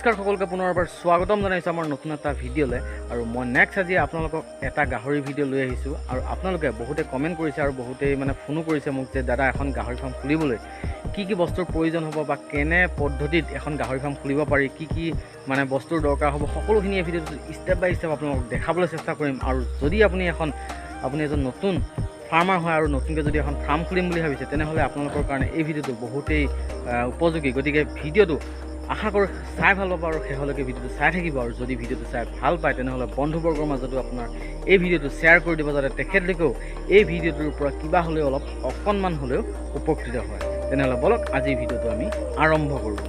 নমস্কাৰ সকলোকে পুনৰ এবাৰ স্বাগতম জনাইছোঁ আমাৰ নতুন এটা ভিডিঅ'লৈ আৰু মই নেক্সট আজি আপোনালোকক এটা গাহৰি ভিডিঅ' লৈ আহিছোঁ আৰু আপোনালোকে বহুতে কমেণ্ট কৰিছে আৰু বহুতেই মানে ফোনো কৰিছে মোক যে দাদা এখন গাহৰি ফাৰ্ম খুলিবলৈ কি বস্তুৰ প্ৰয়োজন হ'ব বা কেনে পদ্ধতিত এখন গাহৰি ফাৰ্ম খুলিব পাৰি কি মানে বস্তুৰ দৰকাৰ হ'ব সকলোখিনি এই ভিডিঅ'টো ষ্টেপ বাই ষ্টেপ আপোনালোকক দেখাবলৈ চেষ্টা কৰিম আৰু যদি আপুনি এজন নতুন ফাৰ্মাৰ হয় আৰু নতুনকৈ যদি এখন ফাৰ্ম খুলিম বুলি ভাবিছে তেনেহ'লে আপোনালোকৰ কাৰণে এই ভিডিঅ'টো বহুতেই উপযোগী গতিকে ভিডিঅ'টো আশা কৰোঁ চাই ভাল পাব আৰু শেষলৈকে ভিডিঅ'টো চাই থাকিব আৰু যদি ভিডিঅ'টো চাই ভাল পায় তেনেহ'লে বন্ধুবৰ্গৰ মাজতো আপোনাৰ এই ভিডিঅ'টো শ্বেয়াৰ কৰি দিব যাতে তেখেতলোকেও এই ভিডিঅ'টোৰ পৰা কিবা হ'লেও অকণমান হ'লেও উপকৃত হয় তেনেহ'লে বলক আজিৰ ভিডিঅ'টো আমি আৰম্ভ কৰোঁ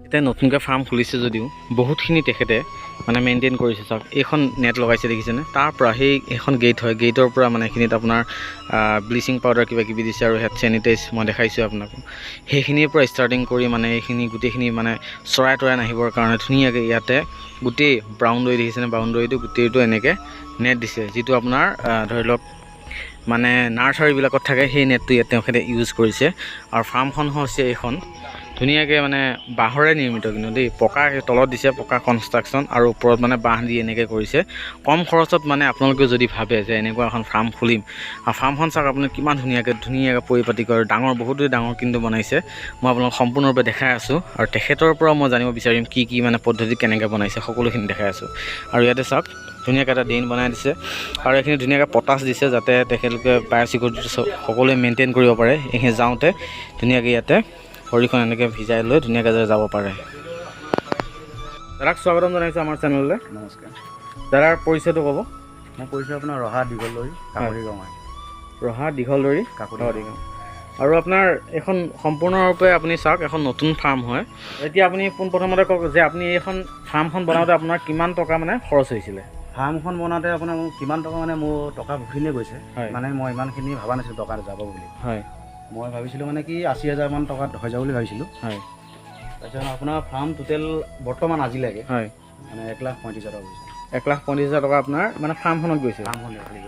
এতিয়া নতুনকৈ ফাৰ্ম খুলিছে যদিও বহুতখিনি তেখেতে মানে মেইনটেইন কৰিছে চাওক এইখন নেট লগাইছে দেখিছেনে তাৰ পৰা এইখন গেট হয় গেটৰ পৰা মানে এইখিনিত আপোনাৰ ব্লিচিং পাউডাৰ কিবা কিবি দিছে আৰু হেড চেনিটাইজ মই দেখাইছোঁ আপোনাক সেইখিনিৰ পৰা ষ্টাৰ্টিং কৰি মানে এইখিনি গোটেইখিনি মানে চৰাই তৰাই নাহিবৰ কাৰণে ধুনীয়াকৈ ইয়াতে গোটেই বাউণ্ডৰী দেখিছেনে বাউণ্ডৰীটো গোটেইটো এনেকৈ নেট দিছে যিটো আপোনাৰ ধৰি লওক মানে নাৰ্চাৰীবিলাকত থাকে সেই নেটটো ইয়াত তেখেতে ইউজ কৰিছে আৰু ফাৰ্মখন হৈছে এইখন ধুনীয়াকৈ মানে বাঁহৰে নিৰ্মিত কিন্তু দেই পকা তলত দিছে পকা কনষ্ট্ৰাকশ্যন আৰু ওপৰত মানে বাঁহ দি এনেকৈ কৰিছে কম খৰচত মানে আপোনালোকে যদি ভাবে যে এনেকুৱা এখন ফাৰ্ম খুলিম আৰু ফাৰ্মখন চাওক আপুনি কিমান ধুনীয়াকৈ পৰিপাটি কৰে ডাঙৰ বহুতেই ডাঙৰ কিন্তু বনাইছে মই আপোনালোক সম্পূৰ্ণৰূপে দেখাই আছোঁ আৰু তেখেতৰ পৰা মই জানিব বিচাৰিম কি মানে পদ্ধতি কেনেকৈ বনাইছে সকলোখিনি দেখাই আছোঁ আৰু ইয়াতে চাওক ধুনীয়াকৈ এটা ড্ৰেইন বনাই দিছে আৰু এইখিনি ধুনীয়াকৈ পটাছ দিছে যাতে তেখেতলোকে বায়'চিকিউৰিটি সকলোৱে মেইনটেইন কৰিব পাৰে এইখিনি যাওঁতে ধুনীয়াকৈ ইয়াতে ভৰিখন এনেকৈ ভিজাই লৈ ধুনীয়াকৈ যাব পাৰে দাদাক স্বাগতম জনাইছোঁ আমাৰ চেনেললৈ নমস্কাৰ দাদাৰ পৰিচয়টো ক'ব মই কৈছোঁ আপোনাৰ ৰহা দীঘলদৰী কাকৰি গাঁও ৰহা দীঘলদৰী কাকৰি গাঁও আৰু আপোনাৰ এখন সম্পূৰ্ণৰূপে আপুনি চাওক এখন নতুন ফাৰ্ম হয় এতিয়া আপুনি পোনপ্ৰথমতে কওক যে আপুনি এইখন ফাৰ্মখন বনাওঁতে আপোনাৰ কিমান টকা মানে খৰচ হৈছিলে ফাৰ্মখন বনাওঁতে আপোনাৰ কিমান টকা মানে মোৰ টকা বহুখিনিয়ে গৈছে মানে মই ইমানখিনি ভবা নাছিলোঁ টকা যাব বুলি হয় মই ভাবিছিলোঁ মানে কি 80,000 মান টকাত হৈ যাব বুলি ভাবিছিলোঁ হয় তাৰপিছত আপোনাৰ ফাৰ্ম টোটেল বৰ্তমান আজিলৈকে হয় মানে 1,35,000 টকা গৈছে 1,35,000 টকা আপোনাৰ মানে ফাৰ্মখনত গৈছে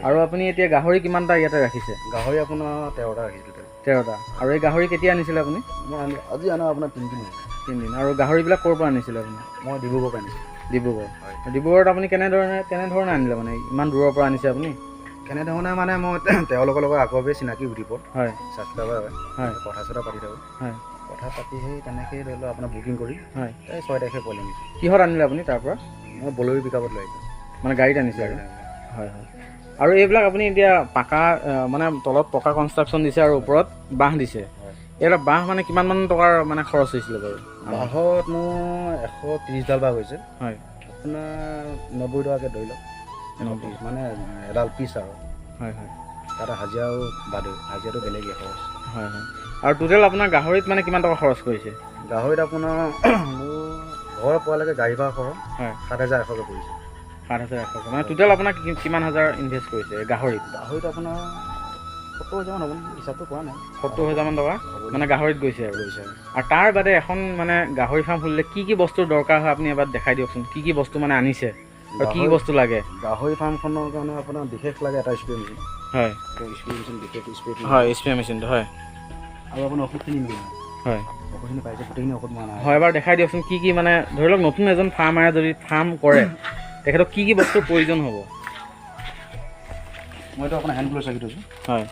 আৰু আপুনি এতিয়া গাহৰি কিমানটা ইয়াতে ৰাখিছে গাহৰি আপোনাৰ 13টা ৰাখিছোঁ টোটেল 13টা আৰু এই গাহৰি কেতিয়া আনিছিলে আপুনি মই আজি আনো আপোনাৰ 3 দিন আৰু গাহৰিবিলাক ক'ৰ পৰা আনিছিলে আপুনি মই ডিব্ৰুগড়ৰ পৰা আনিছোঁ ডিব্ৰুগড় হয় ডিব্ৰুগড়ত আপুনি কেনেধৰণে আনিলে মানে ইমান দূৰৰ পৰা আনিছে আপুনি কেনেধৰণে মানে মই তেওঁলোকৰ লগত আগৰ চিনাকি গ্ৰুপত হয় ছাবস্ক্ৰাইবাৰ হয় কথা চথা পাতি থাকোঁ হয় কথা পাতি সেই তেনেকৈ ধৰি লওক আপোনাৰ বুকিং কৰি হয় এই 6 তাৰিখে পোৱালি আনিছোঁ কিহত আনিলে আপুনি তাৰ পৰা মই বলেৰো পিকআপত লৈ আহিছোঁ মানে গাড়ীত আনিছে আৰু হয় আৰু এইবিলাক আপুনি এতিয়া পাকা মানে তলত পকা কনষ্ট্ৰাকশ্যন দিছে আৰু ওপৰত বাঁহ দিছে এইবিলাক বাঁহ মানে কিমানমান টকাৰ মানে খৰচ হৈছিলে বাৰু বাঁহত মোৰ 130ডাল বাঁহ হৈছে হয় আপোনাৰ 90 টকাকৈ ধৰি লওক মানে এডাল পিচ আৰু হয় তাতে হাজিৰাও বাদ হাজিৰাটো বেলেগেই খৰচ হয় আৰু টোটেল আপোনাৰ গাহৰিত মানে কিমান টকা খৰচ কৰিছে গাহৰিত আপোনাৰ মোৰ ঘৰ পোৱালৈকে গাড়ী ভাড়া খৰচ হয় 7,100কৈ পৰিছে 7,100 মানে টোটেল আপোনাক কিমান হাজাৰ ইনভেষ্ট কৰিছে গাহৰিত আপোনাৰ 70,000 মান হ'ব হিচাপটো পোৱা নাই 70,000 মান টকা মানে গাহৰিত গৈছে আৰু তাৰ বাদে এখন মানে গাহৰি ফাৰ্ম খুলিলে কি বস্তুৰ দৰকাৰ হয় আপুনি এবাৰ দেখাই দিয়কচোন কি বস্তু মানে আনিছে আৰু কি বস্তু লাগে গাহৰি ফাৰ্মখনৰ কাৰণে আপোনাৰ বিশেষ লাগে এটা স্প্ৰে মেচিন হয় স্প্ৰে মেচিন বিশেষ স্প্ৰে হয় স্প্ৰে মেচিনটো হয় আৰু আপোনাৰ ঔষধখিনি নিয়ে হয় ঔষধখিনি পাইছে গোটেইখিনি ঔষধ মৰা নাই হয় এবাৰ দেখাই দিয়কচোন কি মানে ধৰি লওক নতুন এজন ফাৰ্মাৰে যদি ফাৰ্ম কৰে তেখেতক কি বস্তুৰ প্ৰয়োজন হ'ব মইতো আপোনাৰ হেণ্ড গ্ল'ভছ ৰাখি থৈছোঁ হয়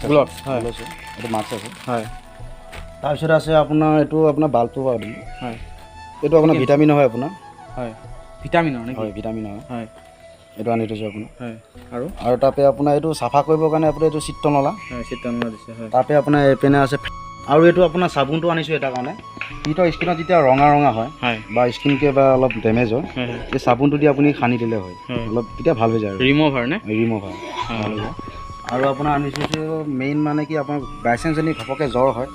গ্ল'ভছ হয় এইটো মাস্ক আছে হয় তাৰপিছত আছে আপোনাৰ এইটো আপোনাৰ বাল্বটো পাব দিম হয় এইটো আপোনাৰ ভিটামিন হয় আপোনাৰ হয় ভিটামিনৰ নে হয় ভিটামিন হয় এইটো আনি থৈছোঁ আপোনাৰ হয় আৰু তাতে আপোনাৰ এইটো চাফা কৰিবৰ কাৰণে আপোনাৰ এইটো চিত্ৰনলা দিছে হয় তাতে আপোনাৰ এইপিনে আছে আৰু এইটো আপোনাৰ চাবোনটো আনিছোঁ এটা কাৰণে পিঠৰ স্কিনত যেতিয়া ৰঙা হয় বা স্কিনকে বা অলপ ডেমেজ হয় এই চাবোনটো দি আপুনি সানি দিলে হয় অলপ তেতিয়া ভাল হৈ যায় ৰিমুভ হয় আৰু আপোনাৰ আনিছোঁ মেইন মানে কি আপোনাৰ বাইচাঞ্চ যদি ঘপকৈ জ্বৰ হয়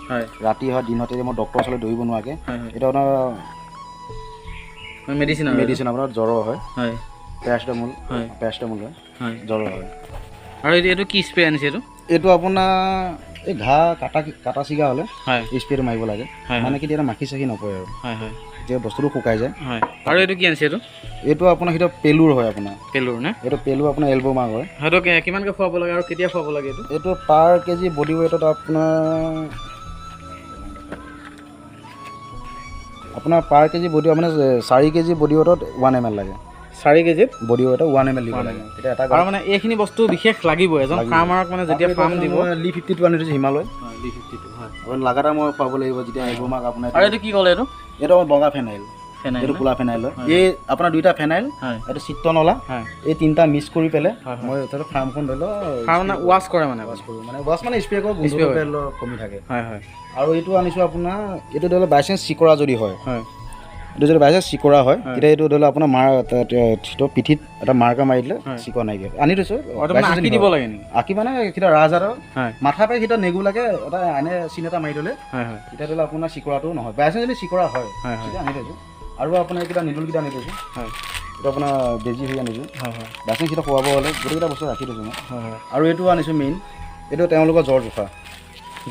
ৰাতি হয় দিনতে মই ডক্টৰৰ ওচৰলৈ দৌৰিব নোৱাৰাকৈ এইটো আপোনাৰ মেডিচিন আপোনাৰ জ্বৰ হয় পেৰাচিটামল হয় জ্বৰ হয় আৰু এইটো কি স্প্ৰে আনিছে এইটো আপোনাৰ এই ঘাঁহ কাটা চিগা হ'লে স্প্ৰেটো মাৰিব লাগে মানে কি তেতিয়া মাখি চাখি নপৰে আৰু যেতিয়া বস্তুটো শুকাই যায় আৰু এইটো কি আনিছে এইটো আপোনাৰ সেইটো পেলুৰ হয় আপোনাৰ পেলুৰ নে এইটো পেলু আপোনাৰ এলব' মাৰ্ক হয় সেইটো কিমানকৈ খুৱাব লাগে আৰু কেতিয়া খুৱাব লাগে এইটো পাৰ কেজি বডি ৱেইটত আপোনাৰ আপোনাৰ পাৰ কেজি বডি মানে 4 কেজি বডি ৱেটত 1 ml লাগে 4 কেজিত বডি ৱেটত 1 ml দিব লাগে তেতিয়া এটা আৰু মানে এইখিনি বস্তু বিশেষ লাগিব এজন ফাৰ্মাৰক মানে যেতিয়া ফাৰ্ম দিব লি 52 আনি দিছে হিমালয় লি 52 হয় আপুনি লাগাটা মই পাব লাগিব যেতিয়া আহিব মাক আপোনাৰ আৰু এইটো কি ক'লে এইটো বগা ফেনাইল এইটো কোলা ফেনাইল এই আপোনাৰ দুইটা ফেনাইল এইটো চিত্ৰনলা এই তিনিটা মিক্স কৰি পেলাই মই তাতে ফাৰ্মখন ধৰি লওঁ ফাৰ্ম মানে ৱাছ কৰে মানে ৱাছ মানে স্প্ৰে কৰোঁ গোন্ধ কমি থাকে আৰু এইটো আনিছোঁ আপোনাৰ এইটো ধৰি লওক বাইচান্স চিকৰা যদি হয় এইটো যদি বাইচান্স চিকৰা হয় তেতিয়া এইটো ধৰি লওক আপোনাৰ পিঠিত এটা মাৰ্কা মাৰি দিলে চিকৰা নাইকিয়া আনি থৈছোঁ আঁকি দিব লাগে আঁকি মানে সেইটা ৰাজহাৰৰ মাথা পাই সেইটা নেগুলাকে এটা এনে চিন এটা মাৰি দিলে তেতিয়া ধৰি লওক আপোনাৰ চিকৰাটো নহয় বাইচান্স যদি চিকৰা হয় তেতিয়া আনি থৈছোঁ আৰু আপোনাৰ এইকেইটা নিডলকেইটা আনি থৈছোঁ এইটো আপোনাৰ বেজি হৈ আনিছোঁ বাইচান্স সেইটা খোৱাব হ'লে গোটেইকেইটা বস্তু ৰাখি থৈছোঁ মই আৰু এইটো আনিছোঁ মেইন এইটো তেওঁলোকৰ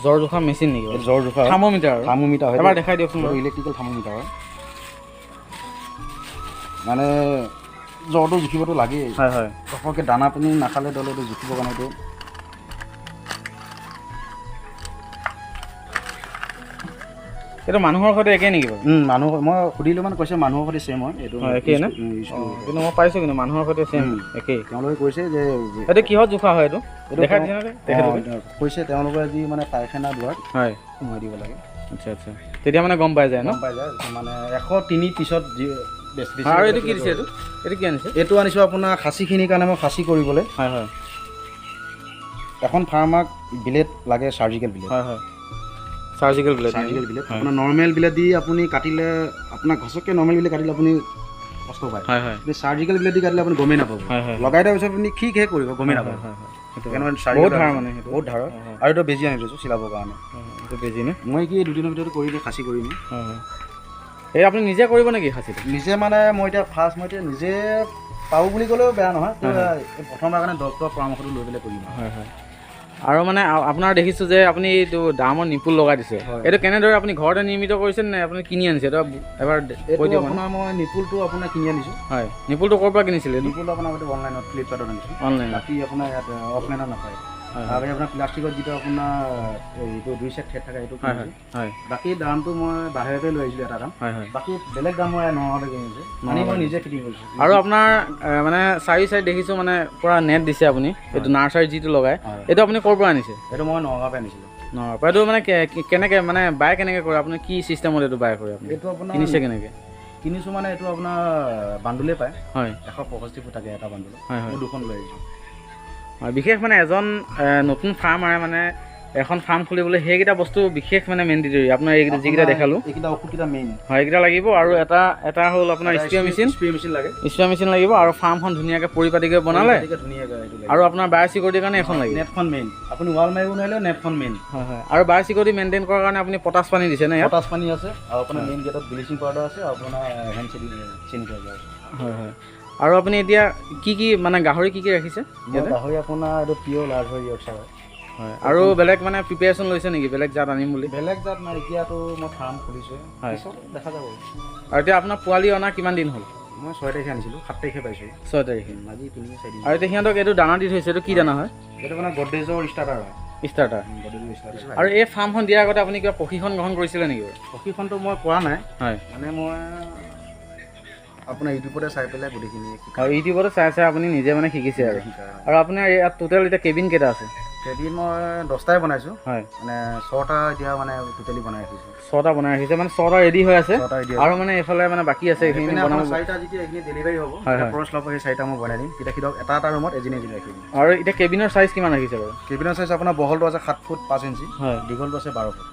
জ্বৰ জোখা মেচিন নেকি জ্বৰ জোখা থাৰ্মোমিটাৰ হয় এবাৰ দেখাই দিয়কচোন ইলেক্ট্ৰিকেল থাৰ্মোমিটাৰ হয় মানে জ্বৰটো জুখিবতো লাগেই ঘপককৈ দানা পানী নাখালে ধৰি লওক জুখিবৰ কাৰণে এইটো এইটো মানুহৰ সৈতে একেই নেকি বাৰু মানুহ মই সুধিলোঁ মানে কৈছে মানুহৰ সৈতে ছেম হয় এইটো একেই নে কিন্তু মই পাইছোঁ কিন্তু মানুহৰ সৈতে ছেম একেই তেওঁলোকে কৈছে যে এইটো কিহত জোখা হয় এইটো দেখাই দিছে কৈছে তেওঁলোকে যি মানে পায়খানা দুৱাৰত সোমাই দিব লাগে আচ্ছা আচ্ছা তেতিয়া মানে গম পাই যায় ন পাই যায় মানে 103 পিছত আৰু এইটো কি দিছে এইটো কি আনিছে এইটো আনিছোঁ আপোনাৰ খাচীখিনিৰ কাৰণে মই খাচী কৰিবলৈ এখন ফাৰ্মাক বিলেট লাগে চাৰ্জিকেল বিলেট চাৰ্জিকেল ব্লেড আপোনাৰ নৰ্মেল ব্লেড দি আপুনি কাটিলে আপোনাৰ ঘচককৈ নৰ্মেল ব্লেড কাটিলে আপুনি কষ্ট পায় চাৰ্জিকেল ব্লেড দি কাটিলে আপুনি গমেই নাপাব লগাই দিয়াৰ পিছত আপুনি ঠিক কৰিব গমেই নাপাব বহুত ধাৰ আৰু এইটো বেজি আনি দিছোঁ চিলাবৰ কাৰণে বেজি নে মই কি দুদিনৰ ভিতৰত কৰি দিওঁ খাচী কৰিম এই আপুনি নিজে কৰিব নেকি খাচীটো নিজে মানে মই এতিয়া নিজে পাওঁ বুলি ক'লেও বেয়া নহয় প্ৰথমবাৰ কাৰণে ডক্তৰৰ পৰামৰ্শটো লৈ পেলাই কৰিম আৰু মানে আপোনাৰ দেখিছোঁ যে আপুনি এইটো দামৰ নিপুল লগাই দিছে এইটো কেনেদৰে আপুনি ঘৰতে নিৰ্মিত কৰিছে নে আপুনি কিনি আনিছে এইটো এবাৰ কৈ দিয়ক আপোনাৰ মই নিপুলটো আপোনাৰ কিনি আনিছোঁ নিপুলটো ক'ৰ পৰা কিনিছিলে নিপুলটো আপোনাৰ অনলাইনত ফ্লিপকাৰ্টত আনিছোঁ বাকী আপোনাৰ ইয়াত অফলাইনত নাপায় আৰু আপোনাৰ প্লাষ্টিকত যিটো আপোনাৰ এইটো 2 চেট থেট থাকে এইটো বাকী দামটো মই বাহিৰতে লৈ আহিছিলোঁ এটা দাম বাকী বেলেগ দাম মই 900 কিনিছোঁ মানে মই নিজে ফিটিং কৰিছোঁ আৰু আপোনাৰ মানে চাৰি চাইড দেখিছোঁ মানে পূৰা নেট দিছে আপুনি এইটো নাৰ্চাৰী যিটো লগাই এইটো আপুনি ক'ৰ পৰা আনিছে এইটো মই নগাঁৱৰ পৰা আনিছিলোঁ নগাঁৱৰ পৰা এইটো মানে কেনেকৈ মানে বাই কেনেকৈ কৰে আপুনি কি চিষ্টেমত এইটো বাই কৰে আপুনি এইটো আপোনাৰ কিনিছে কেনেকৈ কিনিছোঁ মানে এইটো আপোনাৰ বান্দুলে পায় 165 ফুট থাকে এটা বান্দুলত মই 2খন লৈ আহিছোঁ বিশেষ মানে এজন নতুন ফাৰ্মাৰে মানে এখন ফাৰ্ম খুলিবলৈ সেইকেইটা বস্তু বিশেষ মানে মেণ্ডেটৰী আপোনাৰ এইকেইটা যিকেইটা দেখালোঁ এইকেইটা ঔষধকেইটা মেইন এইকেইটা লাগিব আৰু এটা হ'ল আপোনাৰ স্প্ৰে মেচিন লাগিব আৰু ফাৰ্মখন ধুনীয়াকৈ পৰিপাটিকৈ বনালে আৰু আপোনাৰ বায়'চিকিউৰিটিৰ কাৰণে এখন লাগিব নেটখন মেইন আপুনি ৱাল মাৰিব নোৱাৰিলে নেটখন মেইন আৰু বায়'চিকিউৰিটি মেইনটেইন কৰাৰ কাৰণে আপুনি পটাছ পানী দিছে নে পটাছ পানী আছে আৰু আপোনাৰ মেইন গেটত ব্লিচিং পাউডাৰ আছে আৰু আপোনাৰ হেণ্ড চেনিটাইজাৰ আছে আৰু আপুনি এতিয়া কি মানে গাহৰি কি ৰাখিছে গাহৰি আপোনাৰ এইটো পিয়ৰ লাৰ্জ ইয়ৰ্কশ্বায়াৰ আৰু বেলেগ মানে প্ৰিপেৰেশ্যন লৈছে নেকি বেলেগ জাত আনিম বুলি বেলেগ জাত নাই এতিয়াতো মই ফাৰ্ম খুলিছোঁ দেখা যাব আৰু এতিয়া আপোনাৰ পোৱালি অনা কিমান দিন হ'ল মই 6 তাৰিখে আনিছিলোঁ 7 তাৰিখে পাইছোঁ 6 তাৰিখে আজি 3-4 দিন আৰু এতিয়া সিহঁতক এইটো দানা দি থৈছে এইটো কি দানা হয় এইটো মানে গডৰেজৰ ষ্টাৰ্টাৰ হয় আৰু এই ফাৰ্মখন দিয়াৰ আগতে আপুনি কিবা প্ৰশিক্ষণ গ্ৰহণ কৰিছিলে নেকি প্ৰশিক্ষণটো মই কৰা নাই মানে মই আপোনাৰ ইউটিউবতে চাই পেলাই গোটেইখিনি আৰু ইউটিউবতে চাই আপুনি নিজে মানে শিকিছে আৰু আপোনাৰ ইয়াত টোটেল এতিয়া কেবিন কেইটা আছে কেবিন মই 10টাই বনাইছোঁ মানে 6টা এতিয়া মানে টোটেলি বনাই ৰাখিছোঁ 6টা বনাই ৰাখিছে মানে 6টা ৰেডি হৈ আছে আৰু মানে এইফালে মানে বাকী আছে এইখিনি বনাব 4টা যেতিয়া এইখিনি ডেলিভাৰী হ'ব খৰচ ল'ব সেই 4টা মই বনাই দিম তেতিয়া সিহঁতক এটা ৰুমত এদিন ৰাখিম আৰু এতিয়া কেবিনৰ চাইজ কিমান ৰাখিছে বাৰু কেবিনৰ চাইজ আপোনাৰ বহলটো আছে 7 ফুট 5 ইঞ্চি দীঘলটো আছে 12 ফুট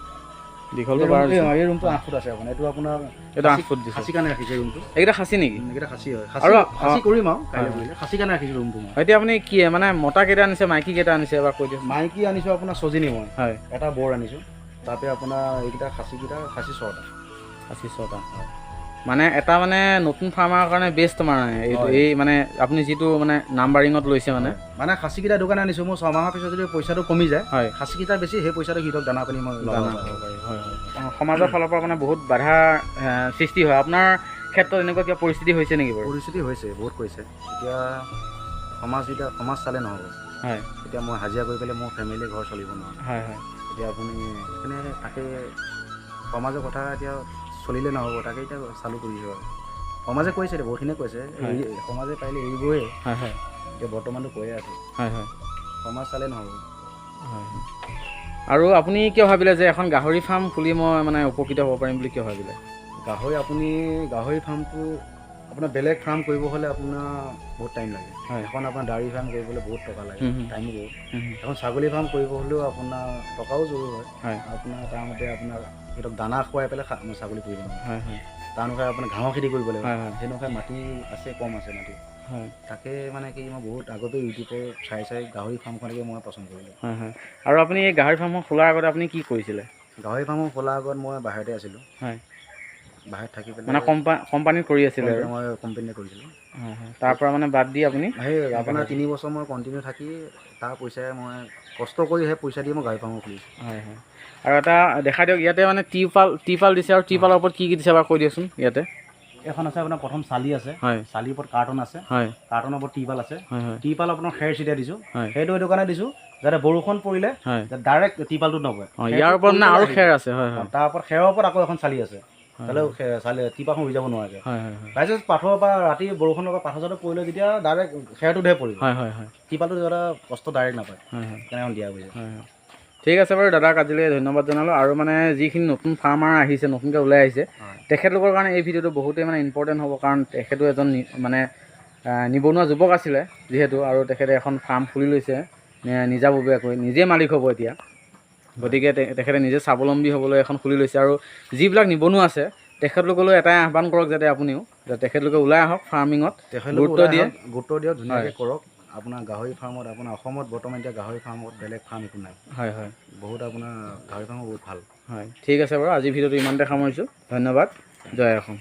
দীঘলটো 12 এই ৰুমটো 8 ফুট আছে আপোনাৰ এইটো আপোনাৰ এটা 8 ফুট দিছে খাচী কাৰণে ৰাখিছে ৰুমটো এইটা খাচী নেকি এইটা খাচী হয় আৰু খাচী কৰিম আৰু কাইলৈ কৰিলে খাচী কাৰণে ৰাখিছে ৰুমটো মই এতিয়া আপুনি কি মানে মতা কেইটা আনিছে মাইকী কেইটা আনিছে এবাৰ কৈ দিয়ক মাইকী আনিছোঁ আপোনাৰ ছজনী মই এটা বৰ আনিছোঁ তাৰপৰা আপোনাৰ এইকেইটা খাচী 6টা খাচী 6টা মানে এটা মানে নতুন ফাৰ্মাৰ কাৰণে বেষ্ট মানে এই মানে আপুনি যিটো মানে নাম্বাৰিঙত লৈছে মানে খাচীকেইটা দোকান আনিছোঁ মোৰ 6 মাহৰ পিছত যদি পইচাটো কমি যায় খাচীকেইটা বেছি সেই পইচাটো সিহঁতক দানা পানী মই সমাজৰ ফালৰ পৰা মানে বহুত বাধা সৃষ্টি হয় আপোনাৰ ক্ষেত্ৰত এনেকুৱা কিবা পৰিস্থিতি হৈছে নেকি বাৰু পৰিস্থিতি হৈছে বহুত কৈছে এতিয়া সমাজ চালে নহ'ব এতিয়া মই হাজিৰা কৰি পেলাই মোৰ ফেমিলি ঘৰ চলিব নোৱাৰোঁ এতিয়া আপুনি সেইকাৰণে তাকে সমাজৰ কথা এতিয়া চলিলে নহ'ব, তাকে এতিয়া চালু কৰিছোঁ আৰু সমাজে কৈছে বহুতখিনিয়ে কৈছে সমাজে পাৰিলে এৰিবই। হয় হয় এতিয়া বৰ্তমানটো কৈয়ে আছে হয় হয় সমাজ চালে নহ'ব। হয় আৰু আপুনি কিয় ভাবিলে যে এখন গাহৰি ফাৰ্ম খুলি মই মানে উপকৃত হ'ব পাৰিম বুলি কিয় ভাবিলে? গাহৰি ফাৰ্মটো আপোনাৰ বেলেগ ফাৰ্ম কৰিব হ'লে আপোনাৰ বহুত টাইম লাগে। এখন আপোনাৰ ডায়েৰী ফাৰ্ম কৰিবলৈ বহুত টকা লাগে, টাইমো বহুত। এখন ছাগলী ফাৰ্ম কৰিব হ'লেও আপোনাৰ টকাও জৰুৰ হয়। আপোনাৰ তাৰ মতে আপোনাৰ সিহঁতক দানা খুৱাই পেলাই ছাগলী পুহিব নহয়। তাৰ অনুসাৰে আপোনাৰ ঘাঁহৰ খেতি কৰিব লাগিব। সেনেকুৱা মাটি আছে, কম আছে মাটি। তাকে মানে কি মই বহুত আগতে ইউটিউবৰ চাই গাহৰি ফাৰ্মখনকে মই পচন্দ কৰিলোঁ। আৰু আপুনি এই গাহৰি ফাৰ্মখন খোলাৰ আগতে আপুনি কি কৰিছিলে? গাহৰি ফাৰ্মখন খোলাৰ আগত মই বাহিৰতে আছিলোঁ। বাহিৰত থাকি পেলাই মানে কোম্পানীত কৰি আছিলে আৰু মই কোম্পানীতে কৰিছিলোঁ। তাৰ পৰা মানে বাদ দি আপুনি সেই আপোনাৰ 3 বছৰ মই কণ্টিনিউ থাকি তাৰ পইচাৰে মই কষ্ট কৰি সেই পইচা দি মই গাহৰি ফাৰ্মখন খুলিছোঁ। আৰু এটা দেখাই দিয়ক ইয়াতে মানে টিপাল দিছে আৰু টিপালৰ ওপৰত কি দিছে বাৰু কৈ দিয়কচোন। ইয়াতে এখন আছে আপোনাৰ প্ৰথম চালি আছে, চালিৰ ওপৰত কাৰ্টন আছে, কাৰ্টনৰ ওপৰত টিপাল আছে, টিপাল আপোনাৰ খেৰ চিটাই দিছোঁ। সেইটো কাৰণে দিছোঁ যাতে বৰষুণ পৰিলে ডাইৰেক্ট টিপালটোত নপৰে। ইয়াৰ ওপৰত মানে আৰু খেৰ আছে, তাৰ ওপৰত খেৰৰ ওপৰত আকৌ এখন চালি আছে, তাহলে টিপালখন উৰি যাব নোৱাৰে। তাৰপিছত পাথৰ বা ৰাতি বৰষুণৰ পৰা পাথৰ চাথৰ পৰিলে যেতিয়া ডাইৰেক্ট খেৰটোতহে পৰিব, টিপালটো এটা কষ্ট ডাইৰেক্ট নাপায়, তেনেকৈ দিয়া গৈছে। ঠিক আছে বাৰু দাদাক আজিলৈ ধন্যবাদ জনালোঁ। আৰু মানে যিখিনি নতুন ফাৰ্মাৰ আহিছে, নতুনকৈ ওলাই আহিছে, তেখেতলোকৰ কাৰণে এই ভিডিঅ'টো বহুতেই মানে ইম্পৰ্টেণ্ট হ'ব। কাৰণ তেখেতো এজন মানে নিবনুৱা যুৱক আছিলে যিহেতু, আৰু তেখেতে এখন ফাৰ্ম খুলি লৈছে নিজাববীয়াকৈ, নিজে মালিক হ'ব এতিয়া। গতিকে তেখেতে নিজে স্বাৱলম্বী হ'বলৈ এখন খুলি লৈছে। আৰু যিবিলাক নিবনুৱা আছে তেখেতলোকলৈ এটাই আহ্বান কৰক যাতে আপুনিও তেখেতলোকে ওলাই আহক ফাৰ্মিঙত, গুৰুত্ব দিয়ক, ধুনীয়াকৈ কৰক। আপোনাৰ গাহৰি ফাৰ্মত আপোনাৰ অসমত বৰ্তমান এতিয়া গাহৰি ফাৰ্মত বেলেগ ফাৰ্ম একো নাই। বহুত আপোনাৰ গাহৰি ফাৰ্মো বহুত ভাল। ঠিক আছে বাৰু, আজি ভিডিঅ'টো ইমানতে সামৰিছোঁ। ধন্যবাদ। জয় অসম।